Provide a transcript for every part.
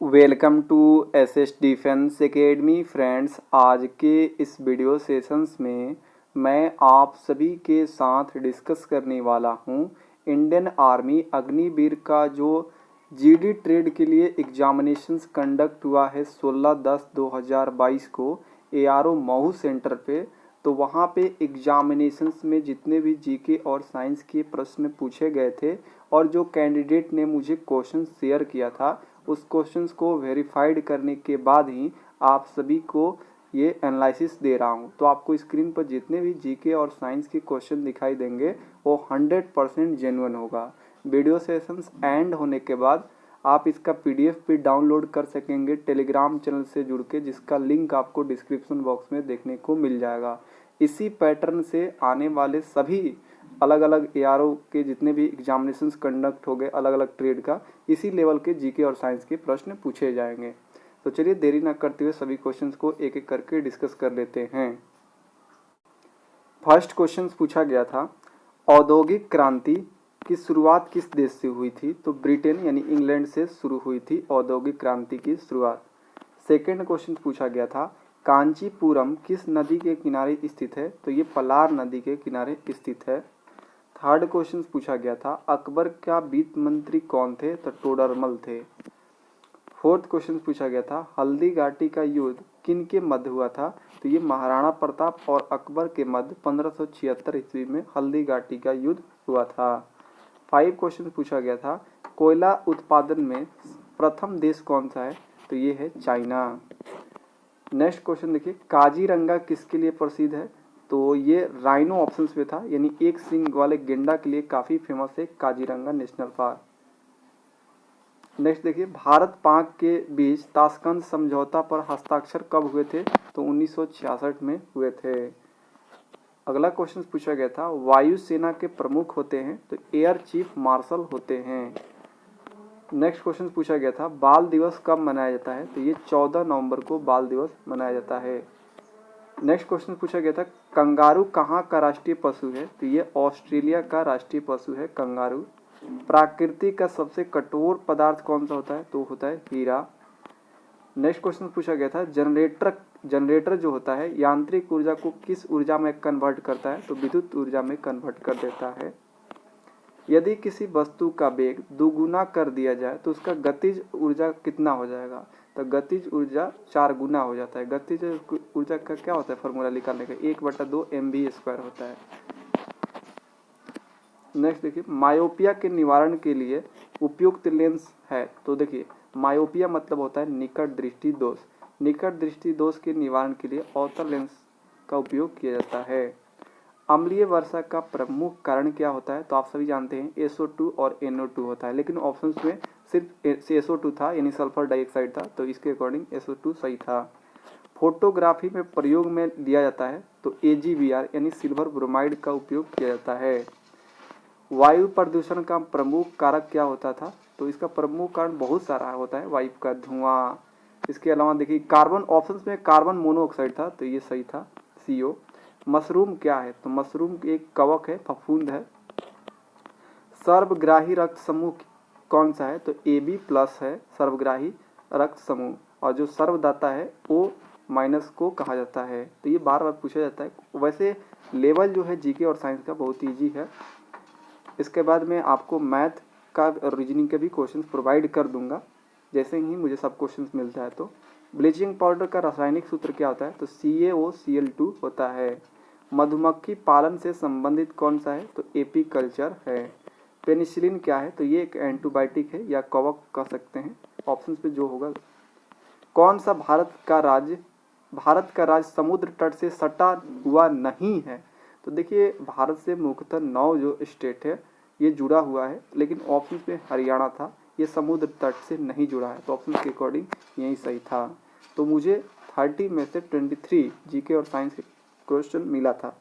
Welcome to SS defence academy friends. आज के इस वीडियो सेशंस में मैं आप सभी के साथ डिस्कस करने वाला हूं इंडियन आर्मी अग्निवीर का जो जीडी ट्रेड के लिए एग्जामिनेशंस कंडक्ट हुआ है 16/10/2022 को एआरओ महू सेंटर पे। तो वहाँ पे एग्जामिनेशंस में जितने भी जीके और साइंस के प्रश्न पूछे गए थे और जो कैंडिडेट ने मुझे क्वेश्चन शेयर किया था उस क्वेश्चंस को वेरीफाइड करने के बाद ही आप सभी को ये एनालिसिस दे रहा हूँ। तो आपको स्क्रीन पर जितने भी जीके और साइंस के क्वेश्चन दिखाई देंगे वो 100% जेन्युइन होगा। वीडियो सेशंस एंड होने के बाद आप इसका पीडीएफ भी डाउनलोड कर सकेंगे टेलीग्राम चैनल से जुड़ के, जिसका लिंक आपको डिस्क्रिप्शन बॉक्स में देखने को मिल जाएगा। इसी पैटर्न से आने वाले सभी अलग अलग एआरओ के जितने भी एग्जामिनेशंस कंडक्ट हो गए अलग अलग ट्रेड का, इसी लेवल के जीके और साइंस के प्रश्न पूछे जाएंगे। तो चलिए देरी न करते हुए सभी क्वेश्चंस को एक एक करके डिस्कस कर लेते हैं। फर्स्ट क्वेश्चन पूछा गया था, औद्योगिक क्रांति की शुरुआत किस देश से हुई थी? तो ब्रिटेन यानी इंग्लैंड से शुरू हुई थी औद्योगिक क्रांति की शुरुआत। सेकेंड क्वेश्चन पूछा गया था, कांचीपुरम किस नदी के किनारे स्थित है? तो ये पलार नदी के किनारे स्थित है। थर्ड क्वेश्चन पूछा गया था, अकबर का वित्त मंत्री कौन थे? तो टोडरमल थे। फोर्थ क्वेश्चन पूछा गया था, हल्दी घाटी का युद्ध किन के मध्य हुआ था? तो ये महाराणा प्रताप और अकबर के मध्य 1576 ईस्वी में हल्दी घाटी का युद्ध हुआ था। 5 क्वेश्चन पूछा गया था, कोयला उत्पादन में प्रथम देश कौन सा है? तो ये है चाइना। नेक्स्ट क्वेश्चन देखिए, काजीरंगा किसके लिए प्रसिद्ध है? तो ये राइनो ऑप्शंस में था, यानी एक सींग वाले गेंडा के लिए काफी फेमस है काजीरंगा नेशनल पार्क। नेक्स्ट देखिए, भारत पाक के बीच ताशकंद समझौता पर हस्ताक्षर कब हुए थे? तो 1966 में हुए थे। अगला क्वेश्चन पूछा गया था, वायुसेना के प्रमुख होते हैं? तो एयर चीफ मार्शल होते हैं। नेक्स्ट क्वेश्चन पूछा गया था, बाल दिवस कब मनाया जाता है? तो ये 14 नवंबर को बाल दिवस मनाया जाता है। नेक्स्ट क्वेश्चन पूछा गया था, कंगारू कहाँ का राष्ट्रीय पशु है? तो ये ऑस्ट्रेलिया का राष्ट्रीय पशु है कंगारू। प्रकृति का सबसे कठोर पदार्थ कौन सा होता है? तो होता है हीरा। नेक्स्ट क्वेश्चन पूछा गया था, जनरेटर जो होता है यांत्रिक ऊर्जा को किस ऊर्जा में कन्वर्ट करता है? तो विद्युत ऊर्जा में कन्वर्ट कर देता है। यदि किसी वस्तु का वेग दोगुना कर दिया जाए तो उसका गतिज ऊर्जा कितना हो जाएगा? तो गतिज ऊर्जा 4 गुना हो जाता है। गतिज ऊर्जा का क्या होता है फॉर्मूला निकालने का? 1/2 mv² होता है। नेक्स्ट देखिए, मायोपिया के निवारण के लिए उपयुक्त लेंस है? तो देखिए, मायोपिया मतलब होता है निकट दृष्टि दोष। निकट दृष्टि दोष के निवारण के लिए अवतल लेंस का उपयोग किया जाता है। अम्लीय वर्षा का प्रमुख कारण क्या होता है? तो आप सभी जानते हैं SO2 और NO2 होता है, लेकिन ऑप्शंस में सिर्फ SO2 था, यानी सल्फर डाइऑक्साइड था, तो इसके अकॉर्डिंग SO2 सही था। फोटोग्राफी में प्रयोग में लिया जाता है तो AgBr यानी सिल्वर ब्रोमाइड का उपयोग किया जाता है। वायु प्रदूषण का प्रमुख कारक क्या होता था? तो इसका प्रमुख कारण बहुत सारा होता है, वायु का धुआं। इसके अलावा देखिए, कार्बन ऑप्शंस में कार्बन मोनोऑक्साइड था, तो ये सही था CO। मशरूम क्या है? तो मशरूम एक कवक है, फफूंद है। सर्वग्राही रक्त समूह कौन सा है? तो AB+ है सर्वग्राही रक्त समूह, और जो सर्वदाता है O- को कहा जाता है। तो ये बार बार पूछा जाता है। वैसे लेवल जो है जीके और साइंस का बहुत ईजी है। इसके बाद में आपको मैथ का और रीजनिंग के भी क्वेश्चंस प्रोवाइड कर दूंगा जैसे ही मुझे सब क्वेश्चंस मिलता है। तो ब्लीचिंग पाउडर का रासायनिक सूत्र क्या होता है? तो CaOCl2 होता है। मधुमक्खी पालन से संबंधित कौन सा है? तो एपीकल्चर है। पेनिसिलिन क्या है? तो ये एक एंटीबायोटिक है या कवक कह सकते हैं, ऑप्शंस पे जो होगा। कौन सा भारत का राज्य समुद्र तट से सटा हुआ नहीं है? तो देखिए, भारत से मुख्यतः 9 जो स्टेट है ये जुड़ा हुआ है, लेकिन ऑप्शन में हरियाणा था, ये समुद्र तट से नहीं जुड़ा है, तो ऑप्शन के अकॉर्डिंग यही सही था। तो मुझे 30 में से 23 जीके और साइंस के क्वेश्चन मिला था।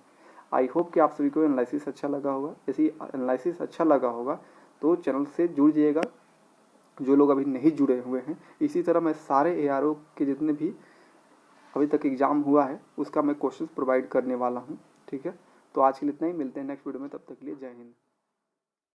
आई होप कि आप सभी को एनालिसिस अच्छा लगा होगा। यदि एनालिसिस अच्छा लगा होगा तो चैनल से जुड़ जाइएगा, जो लोग अभी नहीं जुड़े हुए हैं। इसी तरह मैं सारे एआरओ के जितने भी अभी तक एग्जाम हुआ है उसका मैं क्वेश्चन प्रोवाइड करने वाला हूँ। ठीक है, तो आज के लिए इतना ही, मिलते हैं नेक्स्ट वीडियो में, तब तक के लिए जय हिंद।